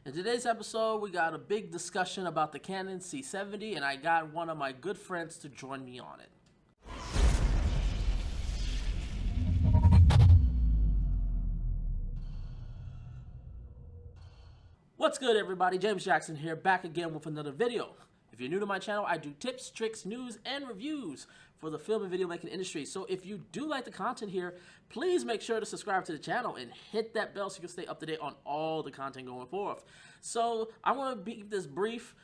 In today's episode, we got a big discussion about the Canon C70, and I got one of my good friends to join me on it. What's good, everybody? James Jackson here, back again with another video. If you're new to my channel, I do tips, tricks, news, and reviews for the film and video making industry. So if you do like the content here, please make sure to subscribe to the channel and hit that bell so you can stay up to date on all the content going forth. So I want to keep this brief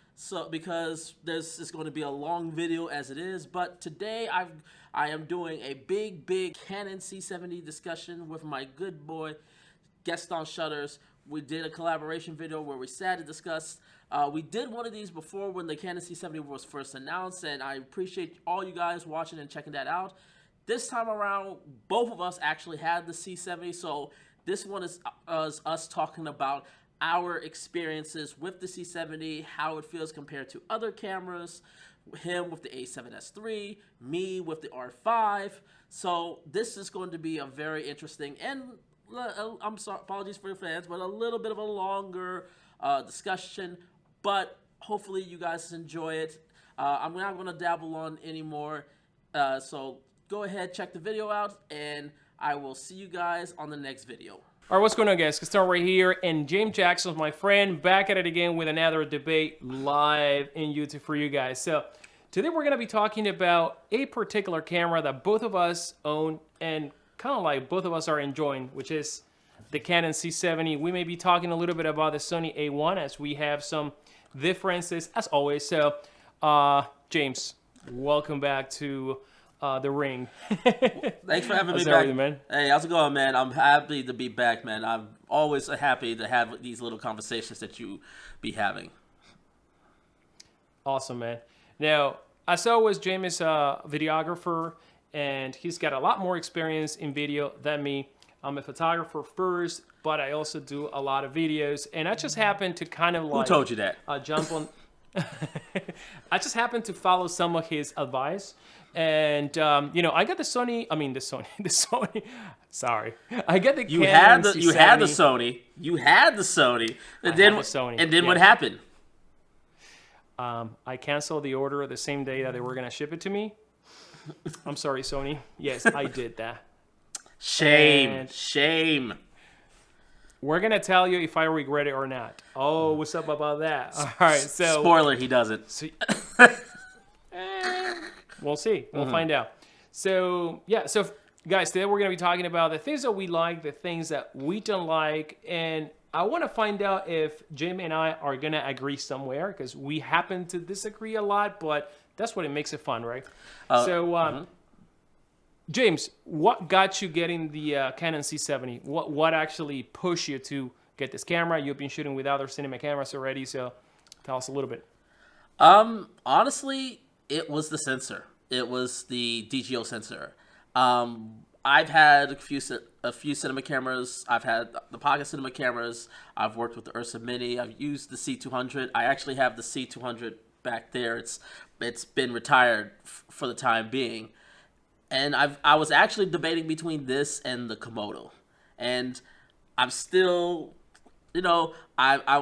because this is going to be a long video as it is. But today I am doing a big Canon C70 discussion with my good boy Gaston Shutters. We did a collaboration video where we sat and discussed. We did one of these before when the Canon C70 was first announced, and I appreciate all you guys watching and checking that out. This time around, both of us actually had the C70, so this one is us talking about our experiences with the C70, how it feels compared to other cameras, him with the A7S III, me with the R5. So this is going to be a very interesting and I'm sorry, apologies for your fans, but a little bit of a longer discussion, but hopefully you guys enjoy it. I'm not going to dabble on anymore, so go ahead, check the video out, and I will see you guys on the next video. All right, what's going on, guys? Gaston right here, and James Jackson, my friend, back at it again with another debate live in YouTube for you guys. So today we're going to be talking about a particular camera that both of us own and kind of like both of us are enjoying, which is the Canon C70. We may be talking a little bit about the Sony A1 as we have some differences as always. So, James, welcome back to the ring. Thanks for having me back, man. Hey, how's it going, man? I'm happy to be back, man. I'm always happy to have these little conversations that you be having. Awesome, man. Now, as always, James is a videographer, and he's got a lot more experience in video than me. I'm a photographer first, but I also do a lot of videos, and I just happen to kind of like... Who told you that? Jump on... I just happen to follow some of his advice, and you know, I got the Sony. Sorry, I got the. You had the Sony. And then what happened? I canceled the order the same day that they were gonna ship it to me. I'm sorry, Sony. Yes, I did that. Shame. We're going to tell you if I regret it or not. Oh, what's up about that? All right, so... Spoiler, he doesn't. So, we'll see. We'll find out. So, yeah. So, guys, today we're going to be talking about the things that we like, the things that we don't like. And I want to find out if Jim and I are going to agree somewhere, because we happen to disagree a lot, but that's what it makes it fun, right? James, what got you getting the Canon C70? What actually pushed you to get this camera? You've been shooting with other cinema cameras already, so tell us a little bit. Honestly, it was the sensor. It was the DGO sensor. I've had a few cinema cameras. I've had the Pocket cinema cameras. I've worked with the Ursa Mini. I've used the C200. I actually have the C200 back there. It's been retired for the time being. And I was actually debating between this and the Komodo, and I'm still, you know, I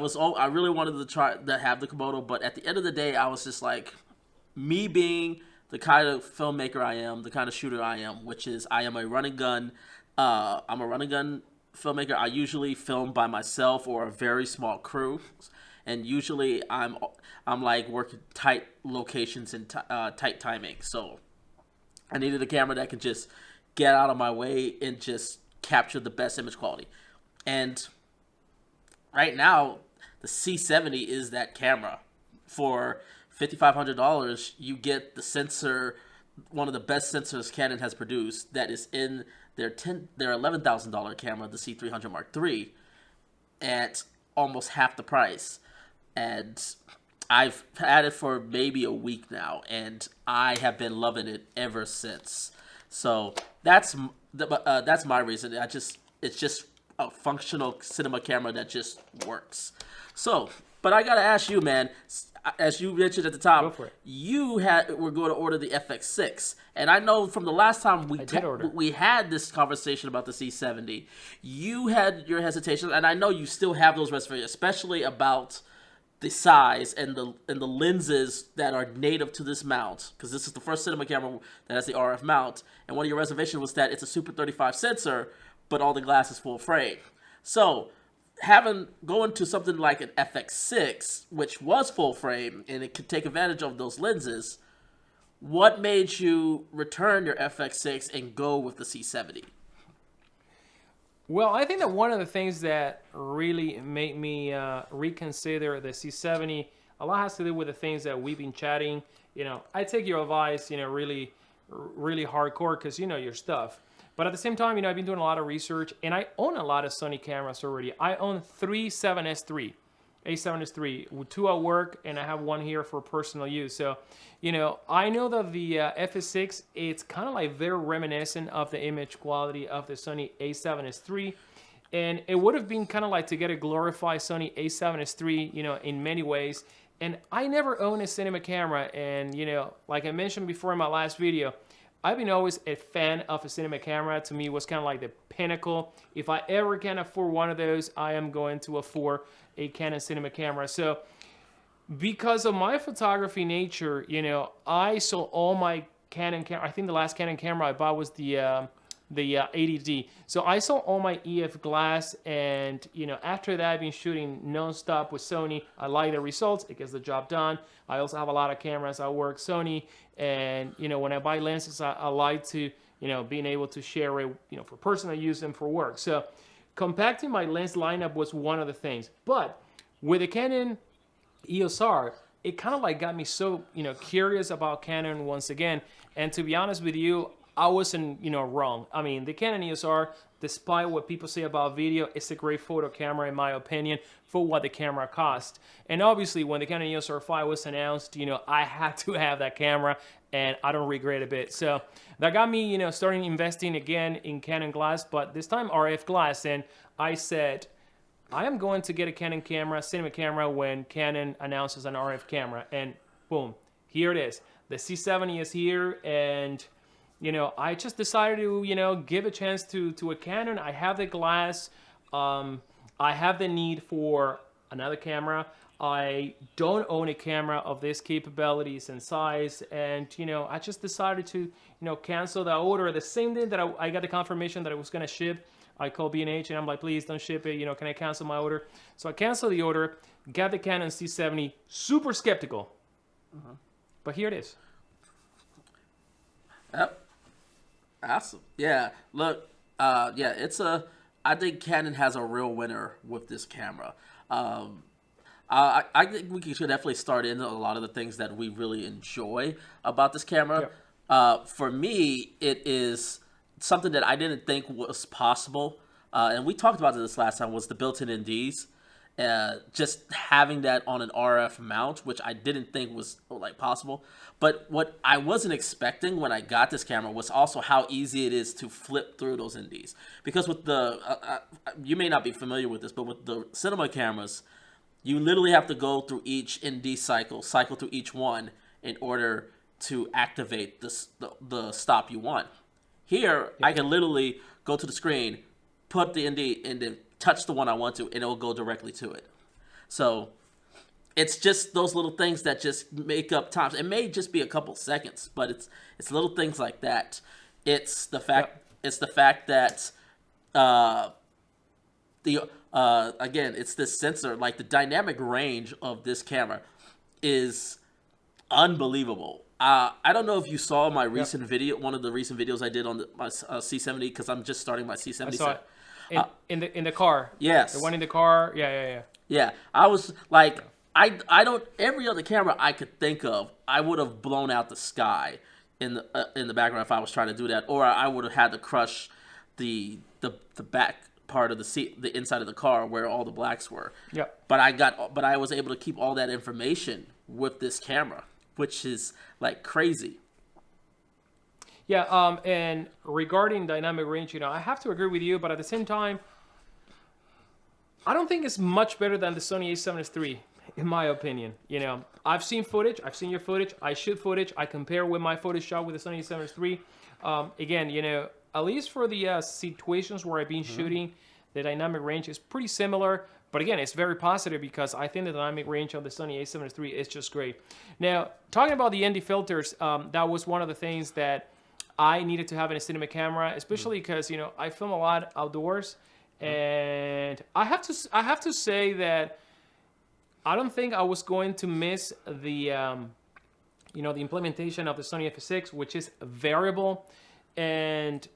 really wanted to try to have the Komodo, but at the end of the day, I was just like, me being the kind of filmmaker I am, the kind of shooter I am, which is I am a run and gun. I'm a run and gun filmmaker. I usually film by myself or a very small crew, and usually I'm like working tight locations and tight timing. So I needed a camera that could just get out of my way and just capture the best image quality. And right now, the C70 is that camera. For $5,500, you get the sensor, one of the best sensors Canon has produced, that is in their $11,000 camera, the C300 Mark III, at almost half the price. And I've had it for maybe a week now, and I have been loving it ever since. So that's my reason. It's just a functional cinema camera that just works. So, but I gotta ask you, man, as you mentioned at the Go top, for it. you were going to order the FX6, and I know from the last time we had this conversation about the C70, you had your hesitation, and I know you still have those reservations, especially about the size and the lenses that are native to this mount, because this is the first cinema camera that has the RF mount, and one of your reservations was that it's a Super 35 sensor, but all the glass is full frame. So going to something like an FX6, which was full frame and it could take advantage of those lenses, what made you return your FX6 and go with the C70? Well, I think that one of the things that really made me reconsider the C70, a lot has to do with the things that we've been chatting. I take your advice, really, really hardcore because you know your stuff. But at the same time, I've been doing a lot of research, and I own a lot of Sony cameras already. I own 3 7S3, A7S3, 2 at work, and I have 1 here for personal use. So, I know that the FS6, it's kind of like very reminiscent of the image quality of the Sony A7S3. And it would have been kind of like to get a glorified Sony A7S3, in many ways. And I never owned a cinema camera. And, like I mentioned before in my last video, I've been always a fan of a cinema camera. To me, it was kind of like the pinnacle. If I ever can afford one of those, I am going to afford a Canon cinema camera. So because of my photography nature, I sold all my Canon camera. I think the last Canon camera I bought was the 80D. So I sold all my EF glass, and after that I've been shooting non-stop with Sony. I like the results, it gets the job done. I also have a lot of cameras at work Sony, and when I buy lenses, I like to being able to share it for personal use and for work. So compacting my lens lineup was one of the things. But with the Canon EOS R, it kind of like got me so curious about Canon once again. And to be honest with you, I wasn't, wrong. I mean, the Canon EOS R, despite what people say about video, it's a great photo camera, in my opinion, for what the camera cost. And obviously, when the Canon EOS R5 was announced, I had to have that camera, and I don't regret a bit. So that got me, starting investing again in Canon glass, but this time RF glass. And I said, I am going to get a Canon camera, cinema camera, when Canon announces an RF camera. And boom, here it is. The C70 is here, and I just decided to, give a chance to a Canon. I have the glass. I have the need for another camera. I don't own a camera of this capabilities and size. And, I just decided to, cancel that order. The same day that I got the confirmation that it was going to ship, I called B&H and I'm like, please don't ship it. Can I cancel my order? So I canceled the order, got the Canon C70, super skeptical. But here it is. Yep. Awesome. Yeah. Look, I think Canon has a real winner with this camera. I think we should definitely start into a lot of the things that we really enjoy about this camera. Yep. For me, it is something that I didn't think was possible. And we talked about this last time, was the built-in NDs. Just having that on an RF mount, which I didn't think was possible. But what I wasn't expecting when I got this camera was also how easy it is to flip through those NDs. Because with the, you may not be familiar with this, but with the cinema cameras, you literally have to go through each ND cycle through each one in order to activate the stop you want. Here, I can literally go to the screen, put the ND, and then touch the one I want to, and it will go directly to it. So it's just those little things that just make up times. It may just be a couple seconds, but it's little things like that. It's the fact that again, it's this sensor. Like, the dynamic range of this camera is unbelievable. I don't know if you saw my recent video, one of the recent videos I did on my C70, because I'm just starting my C70. I saw it. In the car. Yes. The one in the car. Yeah. Yeah. I was like, I don't, every other camera I could think of, I would have blown out the sky in the background if I was trying to do that, or I would have had to crush the back part of the seat, the inside of the car where all the blacks were. Yep. But I was able to keep all that information with this camera, which is like crazy. Yeah, and regarding dynamic range, I have to agree with you, but at the same time, I don't think it's much better than the Sony A7S III. in my opinion. You know, I've seen footage. I've seen your footage. I shoot footage. I compare with my footage shot with the Sony A7 III. Again, you know, at least for the situations where I've been shooting, the dynamic range is pretty similar. But again, it's very positive because I think the dynamic range of the Sony A7 III is just great. Now, talking about the ND filters, that was one of the things that I needed to have in a cinema camera, especially because, you know, I film a lot outdoors. And I have to say that I don't think I was going to miss the you know, the implementation of the Sony FS6, which is variable. And,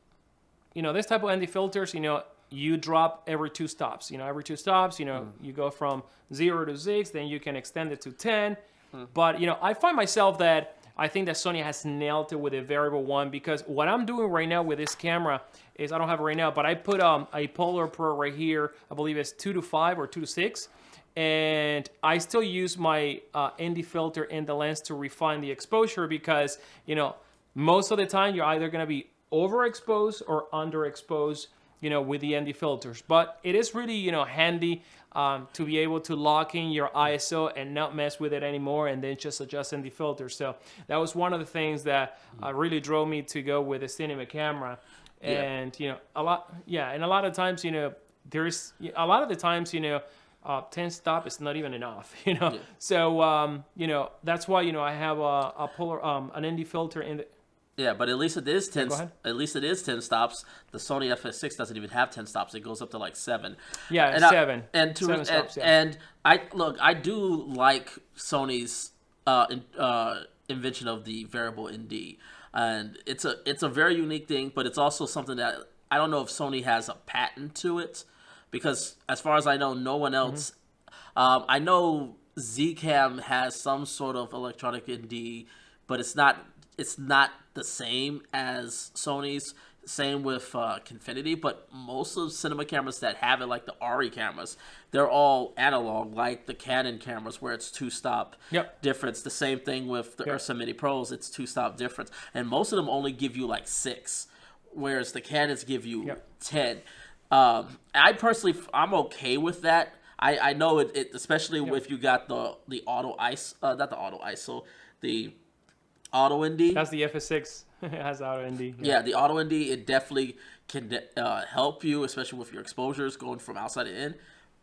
you know, this type of ND filters, you know, you drop every 2 stops. You know, every 2 stops, you know, you go from 0 to 6, then you can extend it to 10. But, you know, I find myself that I think that Sony has nailed it with a variable one, because what I'm doing right now with this camera is, I don't have it right now, but I put a Polar Pro right here. I believe it's 2 to 5 or 2 to 6. And I still use my ND filter in the lens to refine the exposure, because, you know, most of the time you're either going to be overexposed or underexposed, you know, with the ND filters. But it is really, you know, handy to be able to lock in your ISO and not mess with it anymore, and then just adjust ND filters. So that was one of the things that really drove me to go with a cinema camera. And, you know, a lot of times, you know, there's a lot of the times, you know, 10 stop is not even enough, you know. Yeah. So, you know, that's why, you know, I have a polar, an ND filter in the. Yeah, but at least it is 10. At least it is 10 stops. The Sony FS6 doesn't even have 10 stops. It goes up to like 7. Yeah, and 7. Seven stops, and I do like Sony's invention of the variable ND, and it's a very unique thing. But it's also something that I don't know if Sony has a patent to it, because as far as I know, no one else. I know Zcam has some sort of electronic ND, but it's not the same as Sony's. Same with Confinity, but most of cinema cameras that have it, like the ARRI cameras, they're all analog, like the Canon cameras, where it's 2-stop difference. The same thing with the Ursa Mini Pros, it's 2-stop difference. And most of them only give you like 6, whereas the Canons give you 10. I personally, I'm okay with that. I know it especially if you got the auto ISO, not the auto ISO, the auto ND. That's the FS6. It has auto ND. Yeah, the auto ND, it definitely can help you, especially with your exposures going from outside to in.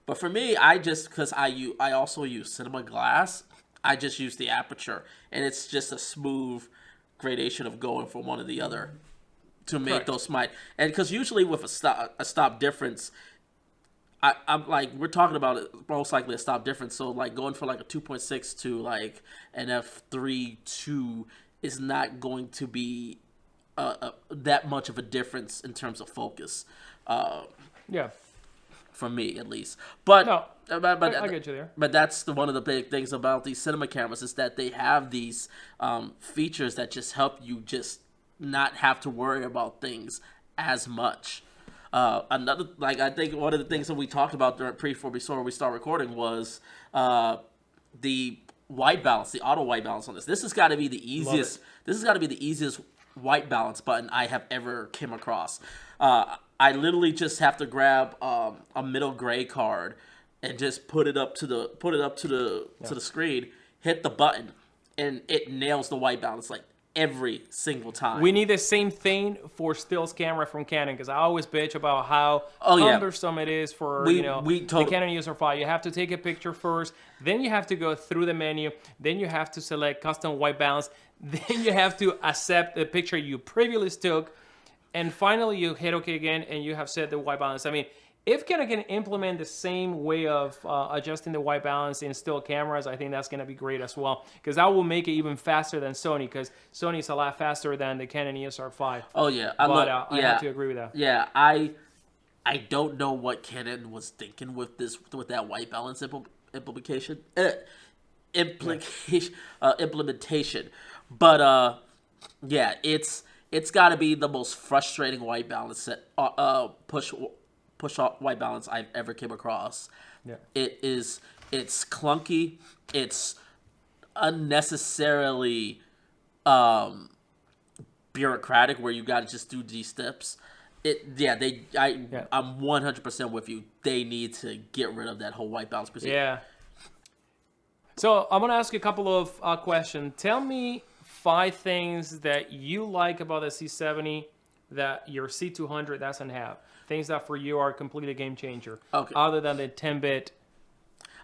But for me, because I also use cinema glass, I just use the aperture, and it's just a smooth gradation of going from one to the other to make those smite. And because usually with a stop difference, I'm like, we're talking about it, most likely a stop difference. So like going from like a 2.6 to like an f3.2 is not going to be that much of a difference in terms of focus. For me at least. But no, I get you there. But that's one of the big things about these cinema cameras, is that they have these features that just help you just not have to worry about things as much. Another, like, I think one of the things that we talked about before we start recording was the white balance, the auto white balance on this. This has got to be the easiest. This has got to be the easiest white balance button I have ever came across. I literally just have to grab a middle gray card and just put it up to the screen, hit the button, and it nails the white balance like every single time. We need the same thing for stills camera from Canon, because I always bitch about how cumbersome it is for the Canon user file. You have to take a picture first, then you have to go through the menu, then you have to select custom white balance, then you have to accept the picture you previously took, and finally you hit OK again, and you have set the white balance. I mean, if Canon can implement the same way of adjusting the white balance in still cameras, I think that's going to be great as well, because that will make it even faster than Sony, because Sony is a lot faster than the Canon EOS-R5. Oh, yeah. I have to agree with that. Yeah, I don't know what Canon was thinking with that white balance implementation. But, yeah, it's got to be the most frustrating white balance push white balance I've ever came across. Yeah. It's clunky. It's unnecessarily bureaucratic, where you got to just do these steps. I'm 100% with you. They need to get rid of that whole white balance procedure. Yeah. So I'm gonna ask you a couple of questions. Tell me 5 things that you like about the C70 that your C200 doesn't have. Things that for you are completely a game changer. Okay. Other than the 10-bit.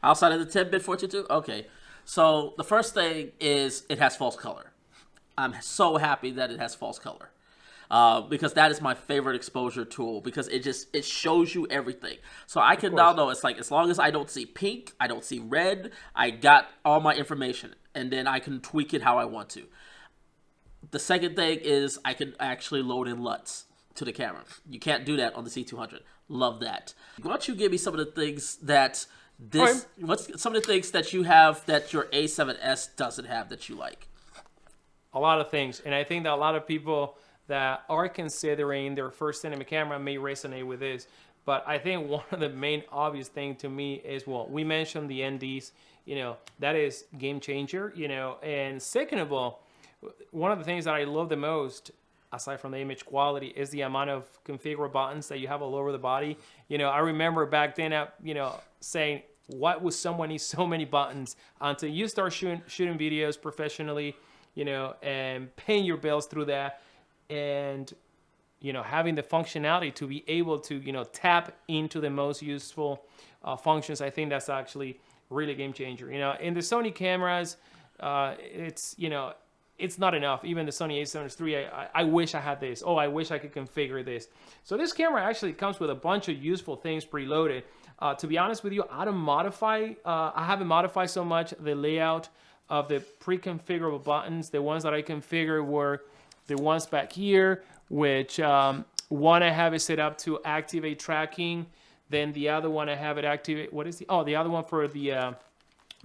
Outside of the 10-bit 422? Okay. So the first thing is it has false color. I'm so happy that it has false color. Because that is my favorite exposure tool, because it shows you everything. So I can now know, it's like, as long as I don't see pink, I don't see red, I got all my information, and then I can tweak it how I want to. The second thing is I can actually load in LUTs to the camera. You can't do that on the C200. Love that. Why don't you give me some of the things that what's some of the things that you have that your A7S doesn't have that you like? A lot of things, and I think that a lot of people that are considering their first cinema camera may resonate with this. But I think one of the main obvious thing to me is, well, we mentioned the NDs, that is game changer, and second of all, one of the things that I love the most, aside from the image quality, is the amount of configurable buttons that you have all over the body. I remember back then, saying, what would someone need so many buttons? Until you start shooting videos professionally, and paying your bills through that, and having the functionality to be able to tap into the most useful functions. I think that's actually really a game changer. In the Sony cameras, it's not enough. Even the Sony A7S III, I wish I had this. Oh, I wish I could configure this. So this camera actually comes with a bunch of useful things preloaded. To be honest with you, I haven't modified so much the layout of the pre-configurable buttons. The ones that I configured were the ones back here, which one I have it set up to activate tracking. Then the other one I have it activate. The other one for the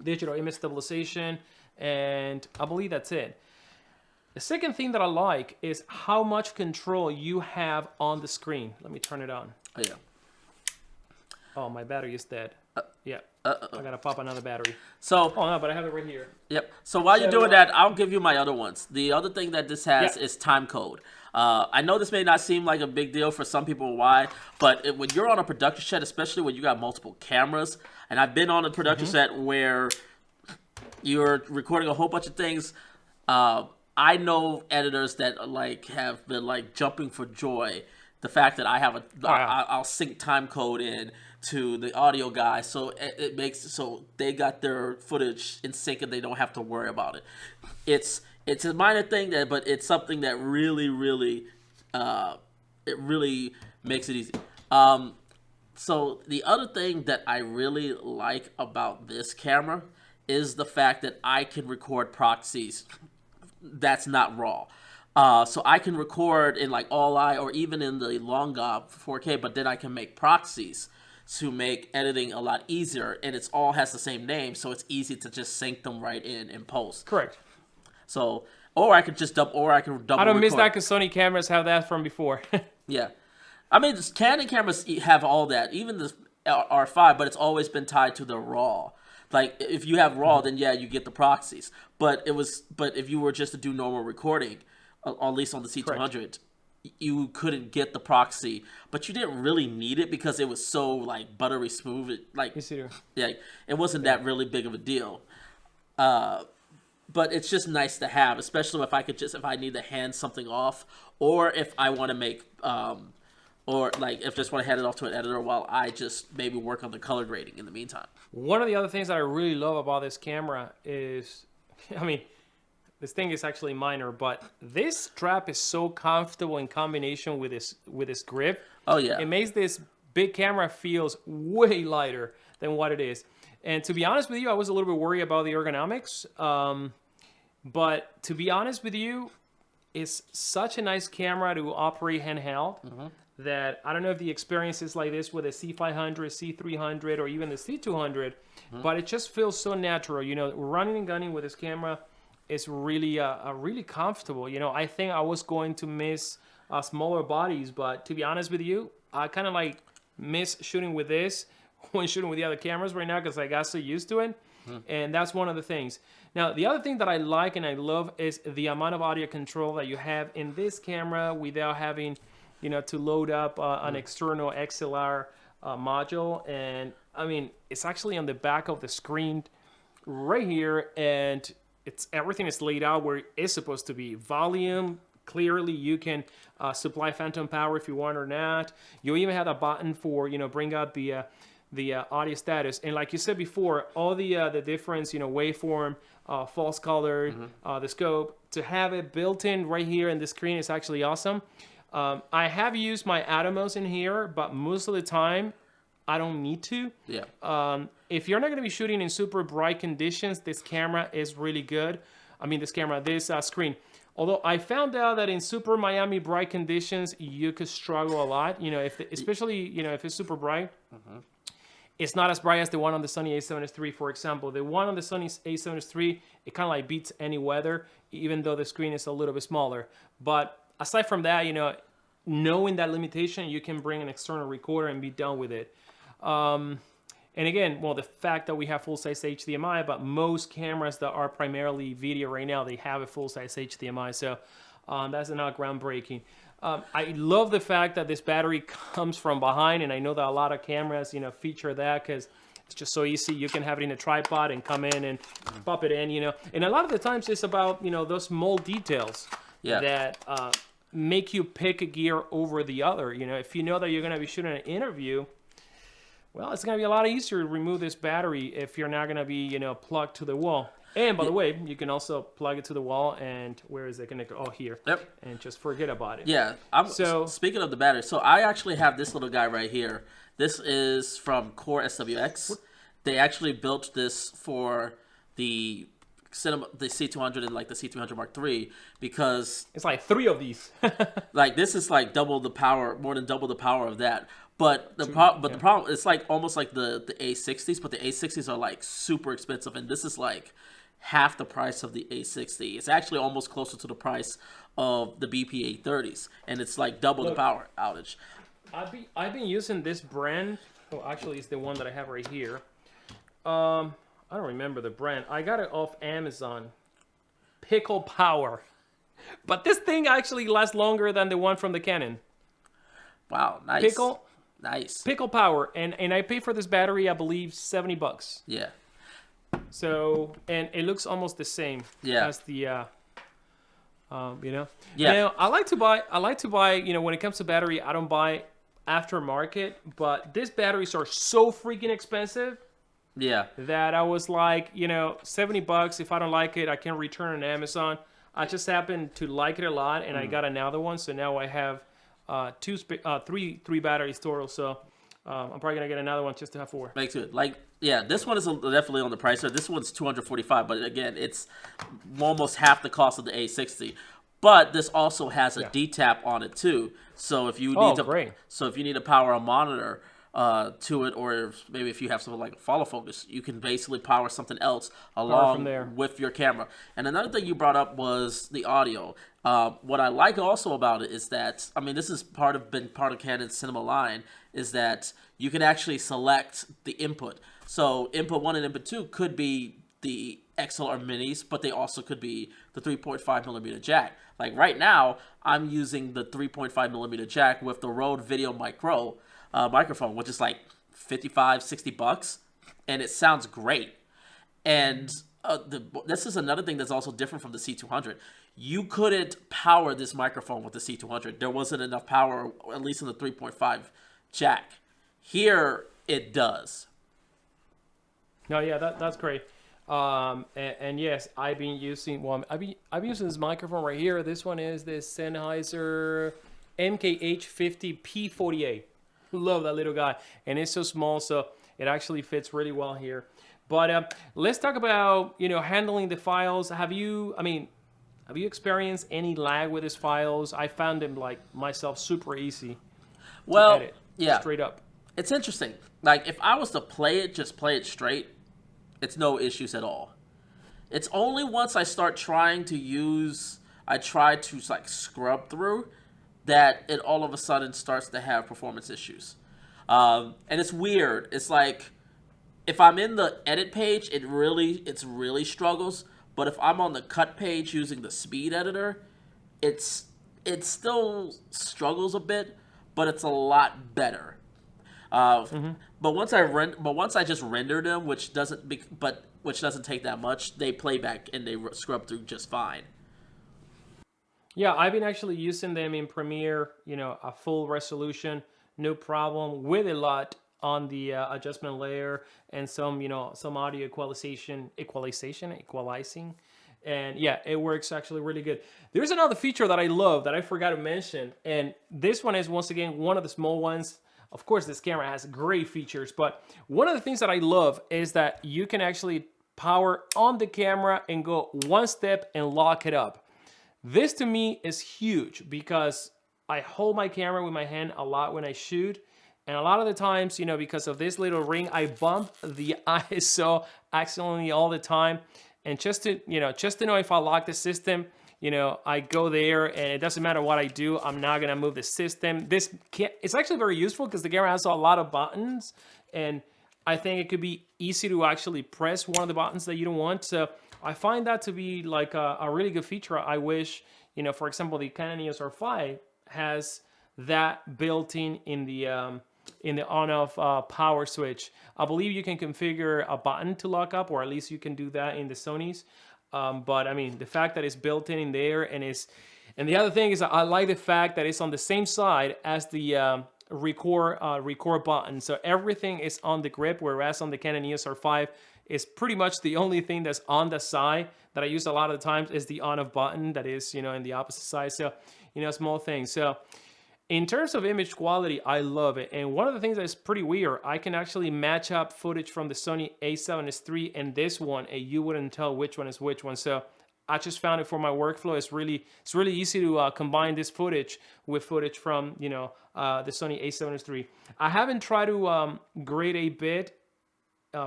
digital image stabilization. And I believe that's it. The second thing that I like is how much control you have on the screen. Let me turn it on. Oh, yeah. Oh, my battery is dead. Yeah. I gotta pop another battery. So. Oh no, but I have it right here. Yep. So while you're doing that, I'll give you my other ones. The other thing that this has is Timecode. I know this may not seem like a big deal for some people, why, but when you're on a production set, especially when you got multiple cameras, and I've been on a production set where you're recording a whole bunch of things. I know editors that have been jumping for joy. The fact that I have I'll sync timecode in to the audio guy, so it makes so they got their footage in sync and they don't have to worry about it. It's a minor thing but it's something that really makes it easy. So the other thing that I really like about this camera is the fact that I can record proxies. That's not raw. So I can record in all-I or even in the long GOP 4K, but then I can make proxies to make editing a lot easier, and it's all has the same name, so it's easy to just sync them right in post. Correct. So, or I could double I don't miss that because Sony cameras have that from before. Yeah. I mean, Canon cameras have all that, even the R5, but it's always been tied to the RAW. If you have RAW, then yeah, you get the proxies. But if you were just to do normal recording, at least on the C200, correct, you couldn't get the proxy, but you didn't really need it because it was so buttery smooth. It wasn't that really big of a deal. But it's just nice to have, especially if I need to hand something off, or if I want to make or if I just want to hand it off to an editor while I just maybe work on the color grading in the meantime. One of the other things that I really love about this camera is, this thing is actually minor, but this strap is so comfortable in combination with this grip. Oh yeah. It makes this big camera feels way lighter than what it is. And to be honest with you, I was a little bit worried about the ergonomics. But to be honest with you, it's such a nice camera to operate handheld that I don't know if the experience is like this with a C500, C300, or even the C200, but it just feels so natural. Running and gunning with this camera is really really comfortable. I think I was going to miss smaller bodies, but to be honest with you, I kind of miss shooting with this when shooting with the other cameras right now because I got so used to it. And that's one of the things. Now, the other thing that I like and I love is the amount of audio control that you have in this camera without having, to load up an external XLR module. And it's actually on the back of the screen. right here, and everything is laid out where it's supposed to be. Volume, clearly you can supply phantom power if you want or not. You even have a button for, bring out the audio status. And like you said before, all the difference, waveform, false color, the scope, to have it built in right here in the screen is actually awesome. I have used my Atomos in here, but most of the time I don't need to. Yeah. If you're not going to be shooting in super bright conditions, this camera is really good. I mean, this screen. Although I found out that in super Miami bright conditions, you could struggle a lot. Especially if it's super bright. It's not as bright as the one on the Sony A7S III, for example. The one on the Sony A7S III, it kind of like beats any weather, even though the screen is a little bit smaller. But aside from that, knowing that limitation, you can bring an external recorder and be done with it. And again, the fact that we have full-size HDMI, but most cameras that are primarily video right now, they have a full-size HDMI. So that's not groundbreaking. I love the fact that this battery comes from behind, and I know that a lot of cameras, feature that because it's just so easy. You can have it in a tripod and come in and pop it in, And a lot of the times it's about, those small details that make you pick a gear over the other. If you know that you're going to be shooting an interview, well, it's going to be a lot easier to remove this battery if you're not going to be, plugged to the wall. And by the way, you can also plug it to the wall, and where is it connected? Oh, here. Yep. And just forget about it. Yeah. So speaking of the battery, so I actually have this little guy right here. This is from Core SWX. They actually built this for the C200 and like the C300 Mark III because it's like 3 of these. like this is like double the power, more than double the power of that. But the problem, it's like almost like the A60s, but the A60s are like super expensive, and this is like half the price of the A60. It's actually almost closer to the price of the BP A30s, and it's like double the power outage. I've been using this brand. Oh, actually, it's the one that I have right here. I don't remember the brand. I got it off Amazon. Pickle Power. But this thing actually lasts longer than the one from the Canon. Wow, nice. Pickle Power, and I paid for this battery, I believe, $70. Yeah. So, and it looks almost the same as the, Yeah. Now, I like to buy, when it comes to battery, I don't buy aftermarket, but these batteries are so freaking expensive. Yeah. That I was like, $70. If I don't like it, I can return on Amazon. I just happen to like it a lot, and I got another one, so now I have three batteries total. So I'm probably gonna get another one just to have 4. Makes it this one is definitely on the price. This one's $245, but again, it's almost half the cost of the A60. But this also has a D-tap on it too. So if you need to power a monitor to it, or maybe if you have something like Autofocus, you can basically power something else along with your camera. And another thing you brought up was the audio. What I like also about it is that, this has been part of Canon's cinema line, is that you can actually select the input. So input 1 and input 2 could be the XLR minis, but they also could be the 3.5 millimeter jack. Like right now, I'm using the 3.5 millimeter jack with the Rode Video Micro microphone, which is like $55-$60, and it sounds great. And this is another thing that's also different from the C200. You couldn't power this microphone with the C200. There wasn't enough power, at least in the 3.5 jack. Here, it does. No, yeah, that's great. And yes, I've been using using this microphone right here. This one is the Sennheiser MKH50 P48. Love that little guy, and it's so small, so it actually fits really well here. But let's talk about handling the files. Have you experienced any lag with these files? I found them myself super easy to edit. Yeah, straight up. It's interesting. Like if I was to just play it straight, it's no issues at all. It's only once I start try to scrub through, that it all of a sudden starts to have performance issues. And it's weird. It's like, if I'm in the edit page, it really struggles. But if I'm on the cut page using the speed editor, it still struggles a bit, but it's a lot better. But once I just render them, which doesn't, but which doesn't take that much, they play back and they scrub through just fine. Yeah, I've been actually using them in Premiere, a full resolution, no problem, with a lot on the adjustment layer and some audio equalizing. And yeah, it works actually really good. There's another feature that I love that I forgot to mention. And this one is, once again, one of the small ones. Of course, this camera has great features, but one of the things that I love is that you can actually power on the camera and go one step and lock it up. This to me is huge because I hold my camera with my hand a lot when I shoot. And a lot of the times, because of this little ring, I bump the ISO accidentally all the time. And just to know if I lock the system, I go there and it doesn't matter what I do, I'm not gonna move the system. It's actually very useful because the camera has a lot of buttons, and I think it could be easy to actually press one of the buttons that you don't want. So I find that to be like a really good feature. I wish, for example, the Canon EOS R5 has that built in the on-off power switch. I believe you can configure a button to lock up, or at least you can do that in the Sonys. But I mean, the fact that it's built in there and the other thing is I like the fact that it's on the same side as the record button. So everything is on the grip, whereas on the Canon EOS R5 is pretty much the only thing that's on the side that I use a lot of the times is the on-off button that is, in the opposite side. So, small things. So in terms of image quality, I love it. And one of the things that's pretty weird, I can actually match up footage from the Sony a7S III and this one, and you wouldn't tell which one is which one. So I just found it for my workflow. It's really easy to combine this footage with footage from, the Sony a7S III. I haven't tried to grade a bit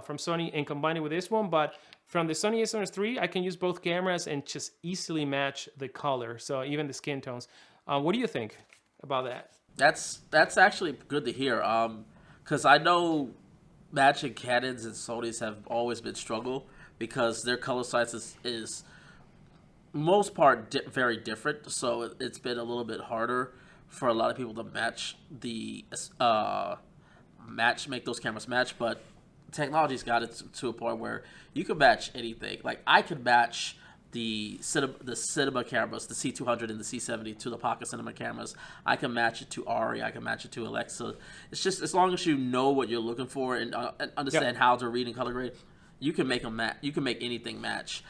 from Sony and combine it with this one, but from the Sony a7S III, I can use both cameras and just easily match the color. So even the skin tones. What do you think about that? That's actually good to hear. Because I know matching Canons and Sonys have always been struggle because their color size is most part very different. So it's been a little bit harder for a lot of people to make those cameras match. But technology's got it to a point where you can match anything. Like I can match the cinema cameras, the C200 and the C70 to the pocket cinema cameras. I can match it to Ari. I can match it to Alexa. It's just as long as you know what you're looking for and understand how to read and color grade, you can make You can make anything match.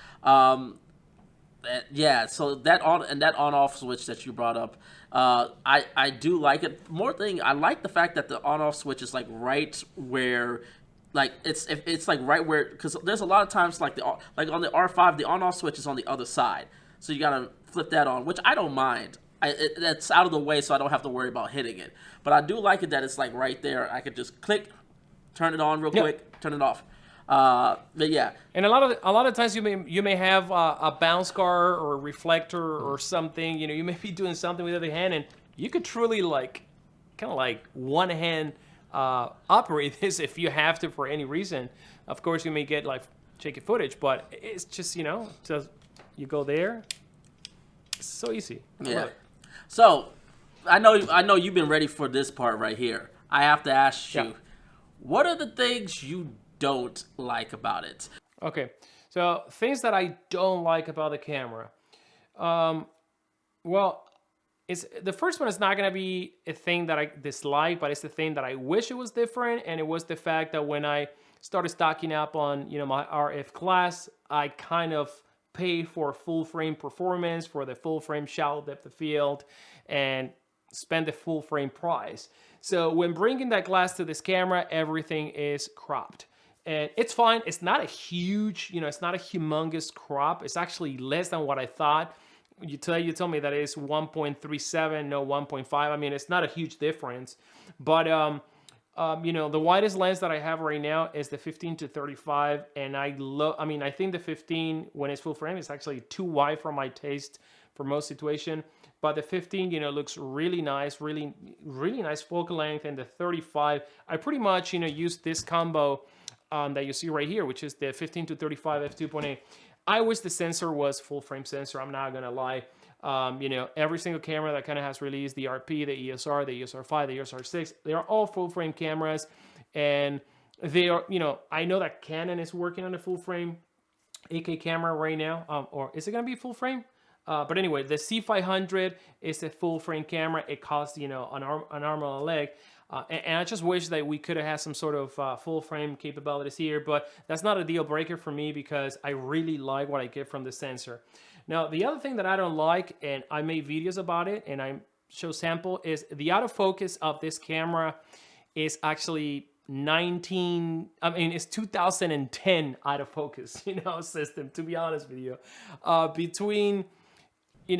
Yeah. So that on-off switch that you brought up, I do like it. I like the fact that the on-off switch is like right where. Like it's like right where, because there's a lot of times like on the R5 the on-off switch is on the other side, so you gotta flip that on, which I don't mind. That's out of the way, so I don't have to worry about hitting it. But I do like it that it's like right there. I could just click, turn it on real quick, turn it off. But yeah, and a lot of times you may have a bounce car or a reflector or something. You may be doing something with the other hand, and you could truly kind of like one hand operate this if you have to for any reason. Of course, you may get like shaky footage, but it's just just you go there. It's so easy. Yeah. So I know you've been ready for this part right here. I have to ask you, what are the things you don't like about it? Okay, so things that I don't like about the camera. Well, the first one is not going to be a thing that I dislike, but it's the thing that I wish it was different, and it was the fact that when I started stocking up on my RF class, I kind of pay for full frame performance, for the full frame shallow depth of field, and spend the full frame price. So when bringing that glass to this camera, everything is cropped. And it's fine. It's not a huge, it's not a humongous crop. It's actually less than what I thought. You tell me that it's 1.37, no 1.5. I mean, it's not a huge difference. But, the widest lens that I have right now is the 15-35. And I think the 15, when it's full frame, is actually too wide for my taste for most situation. But the 15, looks really nice, really, really nice focal length. And the 35, I pretty much, use this combo that you see right here, which is the 15-35 f2.8. I wish the sensor was full frame sensor. I'm not gonna lie. Every single camera that kind of has released the RP, the ESR, the ESR5, the ESR6, they are all full frame cameras. And They are, I know that Canon is working on a full frame 8K camera right now, or is it gonna be full frame? But anyway, the C500 is a full frame camera. It costs an arm and a leg, and I just wish that we could have had some sort of full frame capabilities here. But that's not a deal breaker for me because I really like what I get from the sensor. Now, the other thing that I don't like, and I made videos about it, and I show sample, is the autofocus of this camera is actually it's 2010 autofocus, system, to be honest with you. Between, I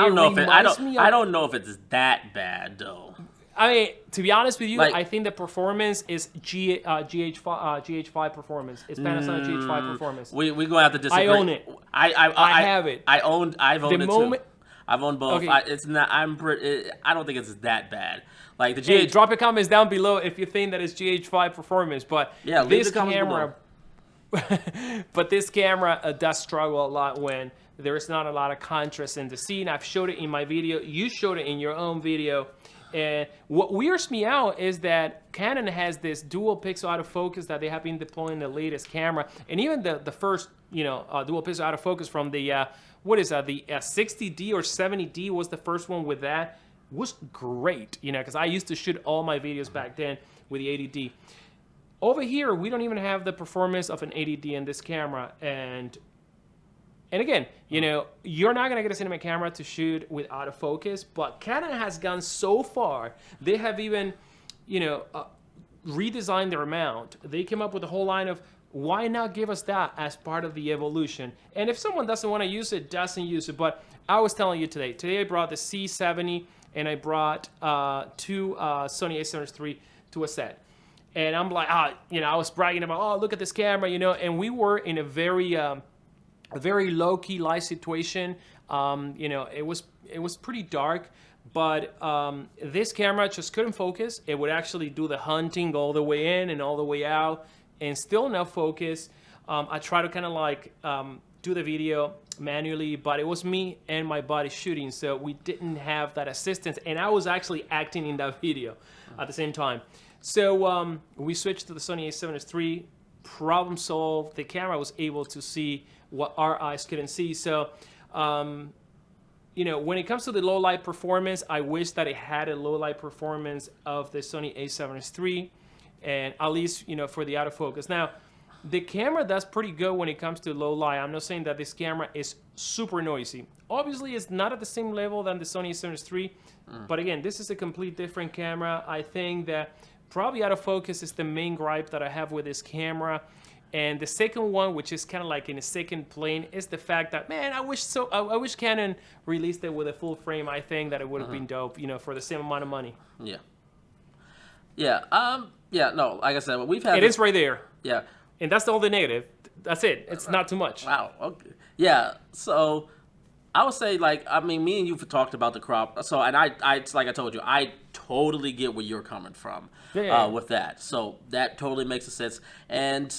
don't know if it's that bad though. I mean, to be honest with you, Like- I think the performance is GH5 performance. It's Panasonic GH5 performance. We gonna have to disagree. I own it. I have it. I've owned it too. I've owned both. Okay. I don't think it's that bad. Like the GH. Hey, drop your comments down below if you think that it's GH5 performance. But Yeah, leave this the comments camera, but this camera does struggle a lot when there is not a lot of contrast in the scene. I've showed it in my video. You showed it in your own video. And what weirds me out is that Canon has this dual pixel autofocus that they have been deploying the latest camera, and even the first dual pixel autofocus from the the 60D or 70D was the first one with that, was great, because I used to shoot all my videos back then with the 80D. Over here, we don't even have the performance of an 80D in this camera, and again, you're not going to get a cinema camera to shoot with autofocus, but Canon has gone so far. They have even, redesigned their mount. They came up with a whole line of, why not give us that as part of the evolution? And if someone doesn't want to use it, doesn't use it. But I was telling you today I brought the C70 and I brought two Sony A7 III to a set. And I'm like, I was bragging about, oh, look at this camera, and we were in a very low-key light situation. It was pretty dark, but this camera just couldn't focus. It would actually do the hunting all the way in and all the way out, and still no focus. I tried to kind of do the video manually, but it was me and my buddy shooting, so we didn't have that assistance, and I was actually acting in that video at the same time. So we switched to the Sony A7 III. Problem solved. The camera was able to see what our eyes couldn't see. So, when it comes to the low light performance, I wish that it had a low light performance of the Sony A7 III, and at least, for the autofocus. Now, the camera does pretty good when it comes to low light. I'm not saying that this camera is super noisy. Obviously, it's not at the same level than the Sony A7 III, but again, this is a complete different camera. I think that probably autofocus is the main gripe that I have with this camera. And the second one, which is kind of like in a second plane, is the fact that, man, I wish Canon released it with a full frame. I think that it would have been dope, for the same amount of money. Yeah. No, like I said, we've had... It is right there. Yeah. And that's all the negative. That's it. It's not too much. Wow. Okay. Yeah, so I would say, me and you talked about the crop. So, and I like I told you, I totally get where you're coming from with that. So that totally makes sense. And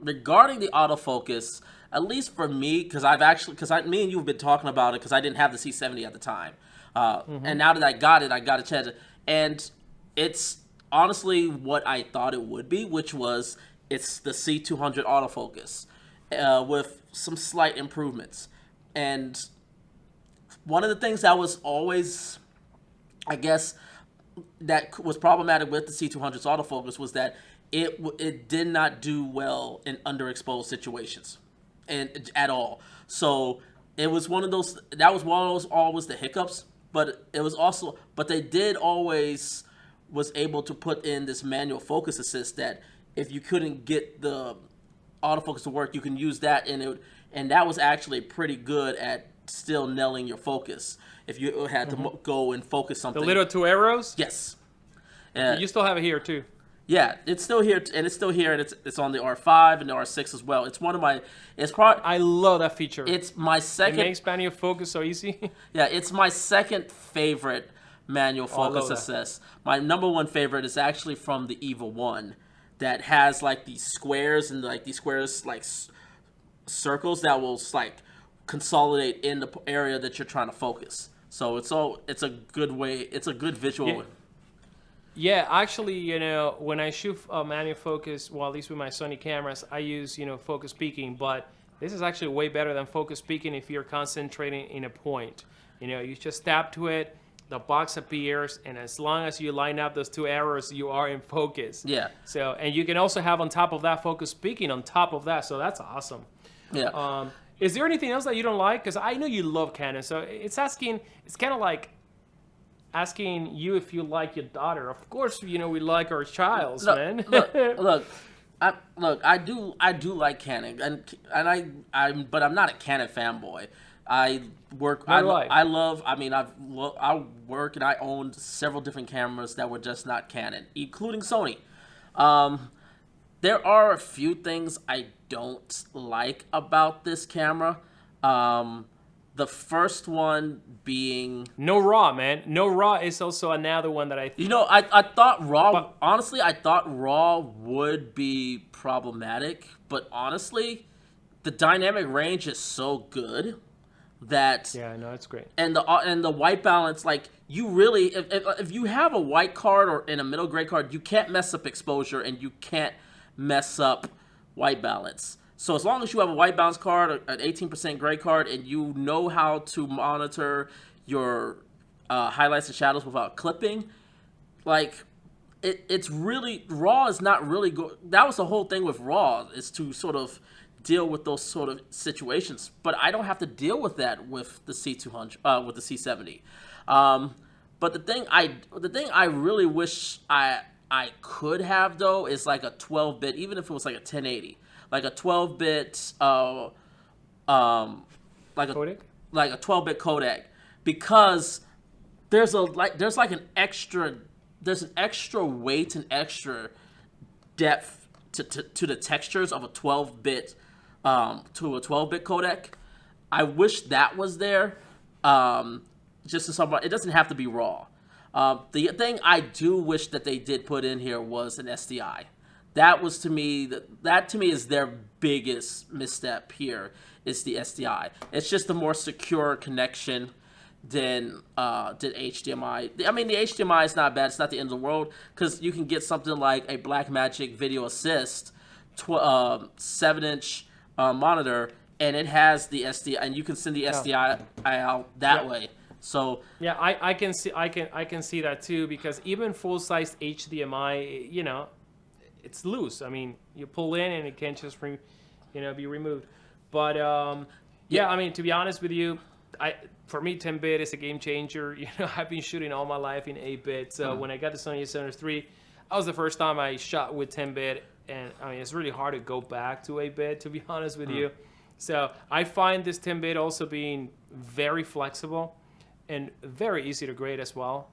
regarding the autofocus, at least for me, me and you have been talking about it because I didn't have the C70 at the time. And now that I got it, I got a chance. And it's honestly what I thought it would be, which was it's the C200 autofocus with some slight improvements. And one of the things that was always, I guess, that was problematic with the C200's autofocus was that it did not do well in underexposed situations, and at all. So it was one of those. That was one of those always the hiccups. But it was also, but they did always was able to put in this manual focus assist that if you couldn't get the autofocus to work, you can use that, and that was actually pretty good at still nailing your focus if you had to go and focus something. The little two arrows? Yes. You still have it here too. Yeah, it's still here, and it's on the R5 and the R6 as well. It's one of my, I love that feature. It's my second. It makes manual focus so easy. Yeah, it's my second favorite manual focus assist. My number one favorite is actually from the Eva 1 that has these squares and these squares circles that will consolidate in the area that you're trying to focus. So it's a good way. It's a good visual. Yeah, actually, when I shoot manual focus, well, at least with my Sony cameras, I use, focus peaking, but this is actually way better than focus peaking if you're concentrating in a point. You just tap to it, the box appears, and as long as you line up those two arrows, you are in focus. Yeah. So, and you can also have on top of that focus peaking on top of that, so that's awesome. Yeah. Is there anything else that you don't like? Because I know you love Canon, so it's kind of like asking you if you like your daughter. Of course, we like our childs, man. look, I do like Canon, but I'm not a Canon fanboy. I work. I love. I mean, I work and I owned several different cameras that were just not Canon, including Sony. There are a few things I don't like about this camera. The first one being no RAW, man. No RAW is also another one that I thought RAW. Honestly, I thought RAW would be problematic, but honestly, the dynamic range is so good that it's great. And the white balance, like you really, if you have a white card or in a middle gray card, you can't mess up exposure and you can't mess up white balance. So as long as you have a white balance card, an 18% gray card, and you know how to monitor your highlights and shadows without clipping, like it's really, RAW is not really good. That was the whole thing with RAW, is to sort of deal with those sort of situations. But I don't have to deal with that with the C200, with the C70. But the thing I really wish I could have though is like a 12-bit, even if it was like a 1080. Like a 12-bit, like Codec? Like a 12-bit codec, because there's an extra weight and extra depth to the textures of a 12-bit codec. I wish that was there. Just to somewhat, it doesn't have to be RAW. The thing I do wish that they did put in here was an SDI. That to me is their biggest misstep here, is the SDI. It's just a more secure connection than HDMI. I mean, the HDMI is not bad. It's not the end of the world, because you can get something like a Blackmagic Video Assist 7-inch monitor, and it has the SDI, and you can send the SDI out that way. So yeah, I can see that too, because even full-size HDMI, it's loose. I mean, you pull in and it can't just be removed. But I mean, to be honest with you, for me, 10-bit is a game changer. I've been shooting all my life in 8-bit. So when I got the Sony A7 III, that was the first time I shot with 10-bit, and I mean, it's really hard to go back to 8-bit, to be honest with you. So I find this 10-bit also being very flexible and very easy to grade as well.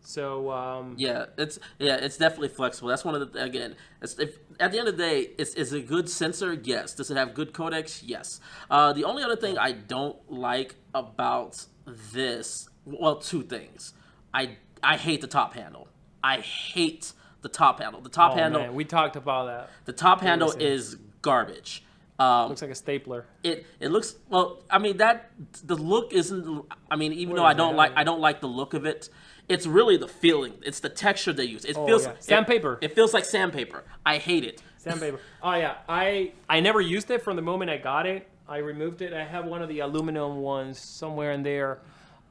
It's definitely flexible. That's one of the, again, at the end of the day, is it a good sensor? Yes. Does it have good codecs? Yes. The only other thing I don't like about this, well, two things. I hate the top handle. I hate the top handle. The top handle. Man, we talked about that. The top handle is garbage. Looks like a stapler. It looks, well, I mean, the look isn't, I mean, even though I don't like the look of it, it's really the feeling. It's the texture they use. It feels sandpaper. It feels like sandpaper. I hate it. Sandpaper. Oh yeah, I never used it from the moment I got it. I removed it. I have one of the aluminum ones somewhere in there.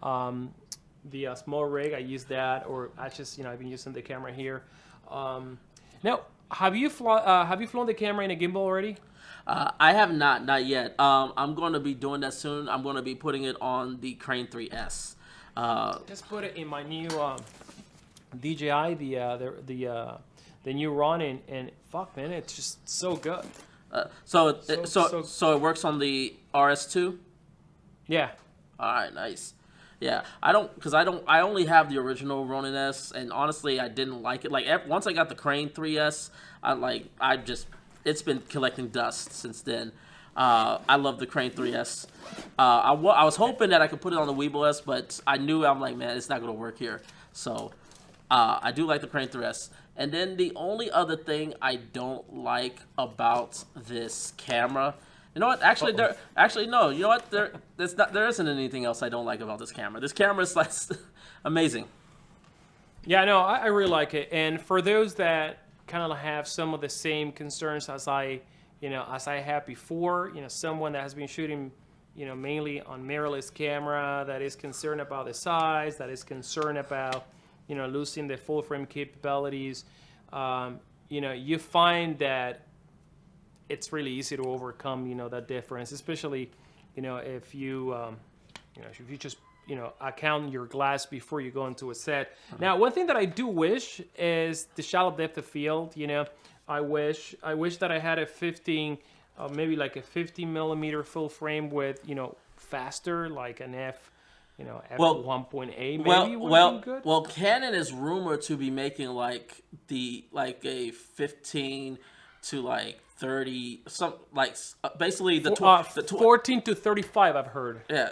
The small rig, I use that, or I just I've been using the camera here. Now, have you flown the camera in a gimbal already? I have not yet. I'm going to be doing that soon. I'm going to be putting it on the Crane 3S. Just put it in my new DJI, the new Ronin, and fuck, man, it's just so good. So it works on the RS2. Yeah. All right, nice. Yeah, I only have the original Ronin S, and honestly, I didn't like it. Like once I got the Crane 3S, it's been collecting dust since then. I love the Crane 3S. I was hoping that I could put it on the Weeble S, but I'm like, man, it's not going to work here. So I do like the Crane 3S. And then the only other thing I don't like about this camera, you know what? No. You know what? There isn't anything else I don't like about this camera. This camera is like amazing. Yeah, no, I really like it. And for those that kind of have some of the same concerns as as I had before, someone that has been shooting, mainly on mirrorless camera, that is concerned about the size, that is concerned about, losing the full frame capabilities, you find that it's really easy to overcome, that difference, especially, if if you just account your glass before you go into a set. Now, one thing that I do wish is the shallow depth of field. I wish that I had a 15, maybe like a 50 millimeter full frame with faster, like an f 1.8 maybe would have been good. Well, Canon is rumored to be making like a 15 to like 30, some like basically the 14 to 35 I've heard. Yeah,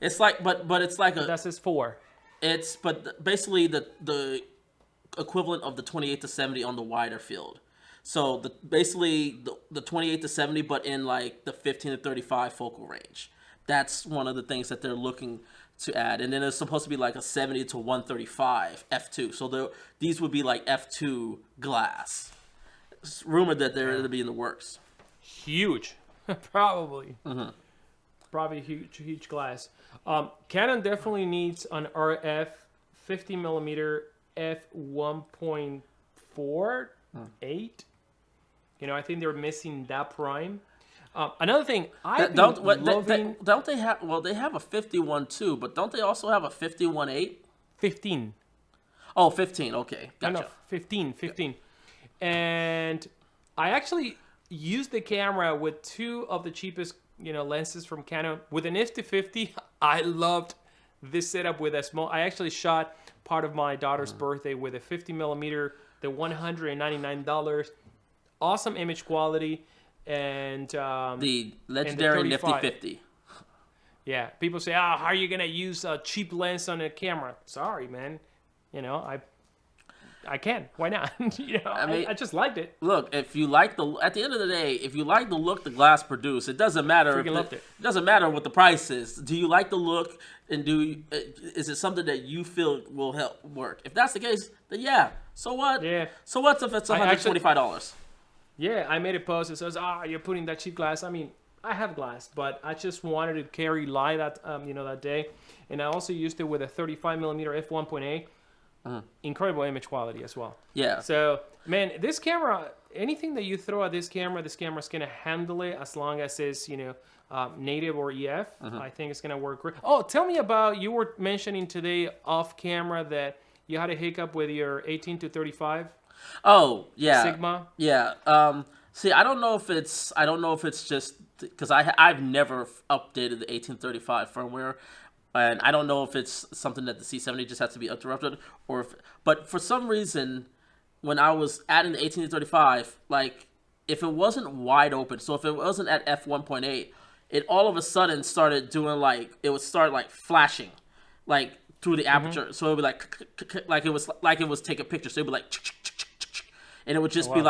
it's like but it's like that's his 4. It's but basically the equivalent of the 28 to 70 on the wider field. So basically the 28 to 70, but in like the 15 to 35 focal range. That's one of the things that they're looking to add. And then it's supposed to be like a 70 to 135 f2. So these would be like f2 glass. It's rumored that they're going to be in the works. Huge, probably. Mm-hmm. Probably huge glass. Canon definitely needs an RF 50 millimeter f 1.48. I think they're missing that prime. Another thing, don't they have? Well, they have a 51 too, but don't they also have a 51.8? 15. Oh, 15. Okay, gotcha. No, 15. And I actually used the camera with 2 of the cheapest, lenses from Canon. With an f/50, I loved this setup with a small. I actually shot part of my daughter's birthday with a 50 millimeter, the $199. Awesome image quality, and the legendary and the Nifty 50. Yeah, people say, how are you gonna use a cheap lens on a camera? Sorry, man. I can. Why not? I just liked it. Look, at the end of the day, if you like the look the glass produce, it doesn't matter. It doesn't matter what the price is. Do you like the look, and is it something that you feel will help work? If that's the case, then yeah. So what? Yeah. So what if it's $125? Yeah, I made a post that says, you're putting that cheap glass. I mean, I have glass, but I just wanted to carry light that day, and I also used it with a 35 millimeter f 1.8. Incredible image quality as well. Yeah. So, man, this camera, anything that you throw at this camera's going to handle it as long as it's, native or EF. I think it's going to work great. Oh, tell me about, you were mentioning today off camera that you had a hiccup with your 18 to 35. Oh, yeah. Sigma. Yeah. See, I don't know if it's just because I've never updated the 1835 firmware. And I don't know if it's something that the C70 just has to be interrupted, but for some reason, when I was adding the 1835, like if it wasn't wide open, so if it wasn't at f1.8, it all of a sudden started doing it would start flashing, through the aperture. So it would be like it was taking pictures. So it would be and it would just be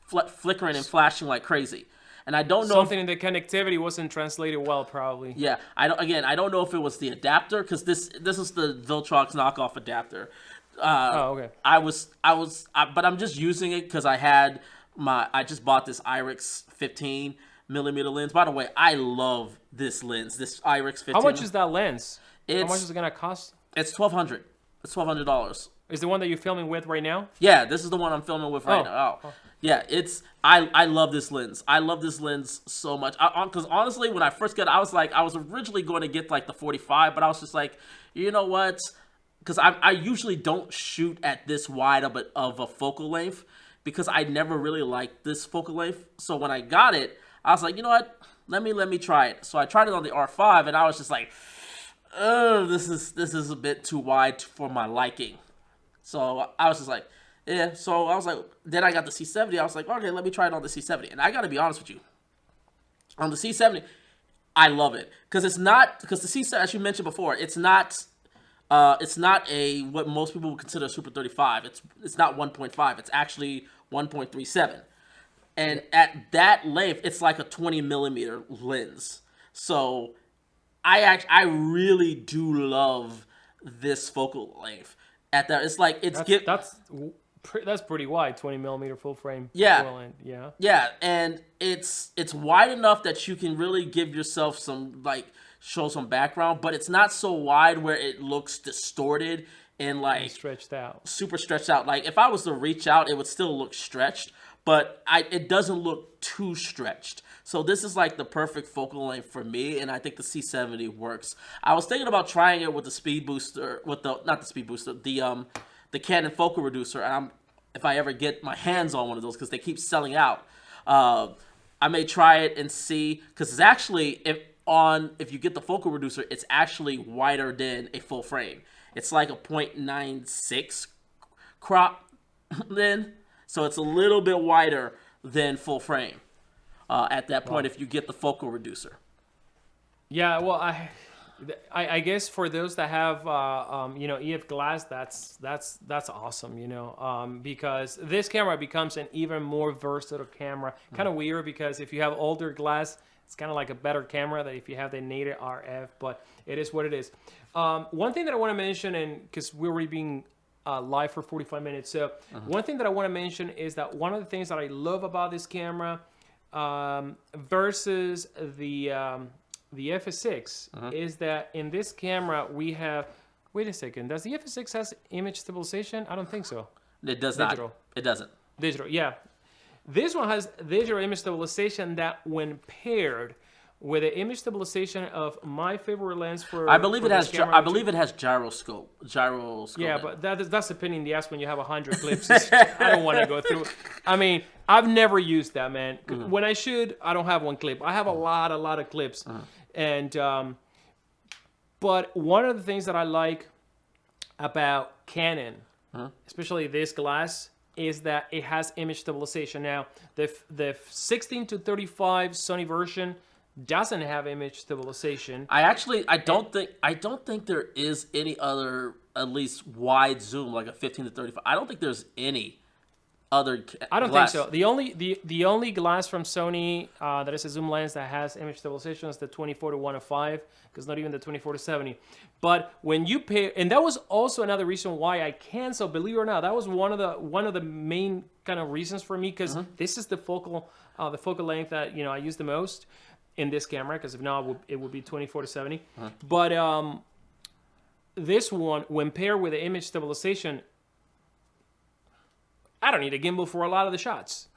flickering and flashing like crazy. And I don't know something in the connectivity wasn't translated well, probably. Yeah, I don't know if it was the adapter, because this is the Viltrox knockoff adapter. Okay. But I'm just using it because I just bought this Irix 15 millimeter lens. By the way, I love this lens, this Irix 15. How much is that lens? How much is it gonna cost? It's $1,200. It's $1,200. Is the one that you're filming with right now? Yeah, this is the one I'm filming with right now. Oh. Yeah, I love this lens. I love this lens so much. Because honestly, when I first got it, I was originally going to get the 45, but I was just like, you know what? Because I usually don't shoot at this wide of a focal length, because I never really liked this focal length. So when I got it, I was like, you know what? Let me try it. So I tried it on the R5, and I was just like, oh, this is a bit too wide for my liking. So I was just like, yeah. So I was like, then I got the C70. I was like, okay, let me try it on the C70. And I got to be honest with you, on the C70, I love it because the C70, as you mentioned before, it's not what most people would consider a Super 35. It's not 1.5. It's actually 1.37. And at that length, it's like a 20 millimeter lens. So I really do love this focal length. at that. It's like that's pretty wide, 20 millimeter full frame. Yeah. Yeah. Yeah, and it's wide enough that you can really give yourself some, like, show some background, but it's not so wide where it looks distorted and like stretched out. Super stretched out. Like if I was to reach out, it would still look stretched, but it doesn't look too stretched. So this is like the perfect focal length for me, and I think the C70 works. I was thinking about trying it with the speed booster, the Canon focal reducer, and if I ever get my hands on one of those, because they keep selling out, I may try it and see, because it's actually, if you get the focal reducer, it's actually wider than a full frame. It's like a 0.96 crop then, so it's a little bit wider than full frame at that point if you get the focal reducer. Yeah, well, I guess for those that have EF glass, that's awesome, because this camera becomes an even more versatile camera. Kind of weird because if you have older glass, it's kind of like a better camera than if you have the native RF, but it is what it is. One thing that I want to mention, and because we're already being live for 45 minutes, so one thing that I want to mention is that one of the things that I love about this camera versus the FS6 is that in this camera we have, wait a second, does the FS6 has image stabilization? I don't think so. It does Digital. not. It doesn't. Digital, yeah. This one has digital image stabilization that when paired with the image stabilization of my favorite lens for I believe it has gyroscope. Yeah, but that's a pain in the ass when you have 100 clips. I don't want to go through. I mean, I've never used that, man. When I should, I don't have one clip. I have a lot of clips. And but one of the things that I like about Canon, especially this glass, is that it has image stabilization. Now, the 16 to 35 Sony version doesn't have image stabilization. I don't think there is any other, at least wide zoom, like a 15 to 35. I don't think there's any other I don't glass. think so. The only glass from Sony that is a zoom lens that has image stabilization is the 24 to 105, because not even the 24 to 70. But when you pair, and that was also another reason why I canceled, believe it or not, that was one of the main kind of reasons for me, because this is the focal length that I use the most in this camera, because if not, it would be 24 to 70. But this one, when paired with the image stabilization, I don't need a gimbal for a lot of the shots.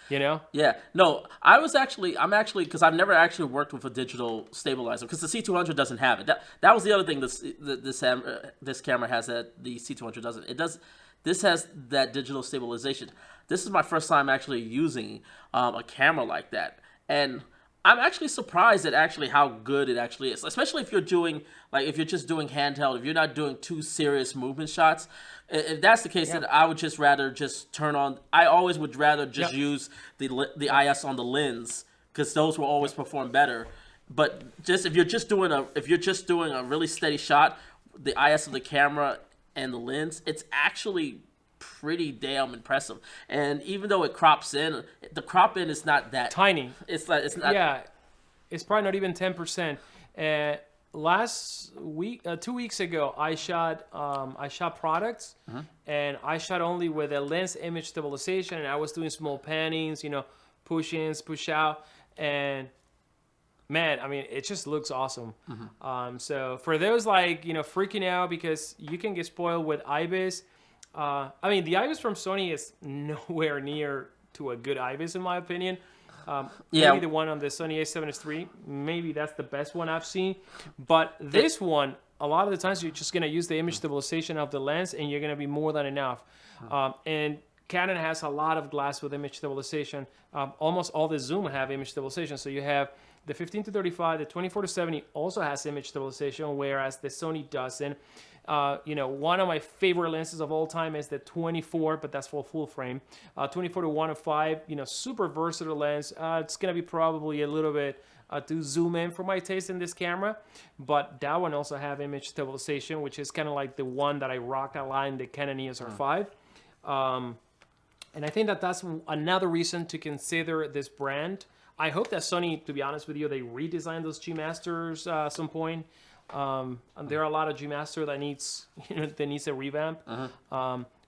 Yeah. No, I'm actually, because I've never actually worked with a digital stabilizer, because the C200 doesn't have it. That was the other thing this camera has that the C200 doesn't. This has that digital stabilization. This is my first time actually using a camera like that, and I'm actually surprised at actually how good it actually is, especially if you're just doing handheld, if you're not doing too serious movement shots. If that's the case, then I would just rather just turn on. I always would rather just use the IS on the lens, because those will always perform better. But if you're just doing a really steady shot, the IS of the camera and the lens, it's actually pretty damn impressive. And even though it crops in, the crop in is not that tiny. It's not. Yeah, it's probably not even 10%. Last week, 2 weeks ago, I shot products, and I shot only with a lens image stabilization, and I was doing small pannings, push ins, push out, and man, I mean, it just looks awesome. So for those freaking out because you can get spoiled with IBIS. I mean, the IBIS from Sony is nowhere near to a good IBIS in my opinion. Maybe the one on the Sony A7S III, maybe that's the best one I've seen. But this one, a lot of the times you're just going to use the image stabilization of the lens, and you're going to be more than enough. And Canon has a lot of glass with image stabilization. Almost all the zoom have image stabilization. So you have the 15 to 35, the 24 to 70 also has image stabilization, whereas the Sony doesn't. One of my favorite lenses of all time is the 24, but that's for full frame. 24 to 105, super versatile lens. It's going to be probably a little bit to zoom in for my taste in this camera, but that one also have image stabilization, which is kind of like the one that I rock a lot in the Canon EOS R5. And I think that's another reason to consider this brand. I hope that Sony, to be honest with you, they redesign those G Masters at some point. And there are a lot of G Master that needs a revamp.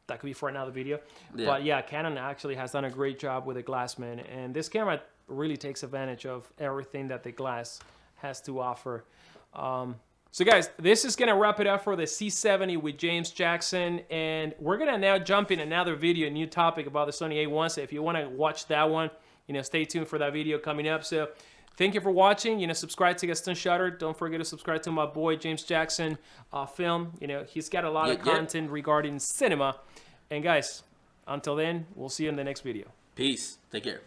That could be for another video. Yeah. But yeah, Canon actually has done a great job with the Glassman, and this camera really takes advantage of everything that the glass has to offer. So guys, this is gonna wrap it up for the C70 with James Jackson, and we're gonna now jump in another video, a new topic about the Sony A1. So if you want to watch that one, stay tuned for that video coming up. So thank you for watching. Subscribe to Gaston Shutters. Don't forget to subscribe to my boy James Jackson Film. He's got a lot of content regarding cinema. And guys, until then, we'll see you in the next video. Peace. Take care.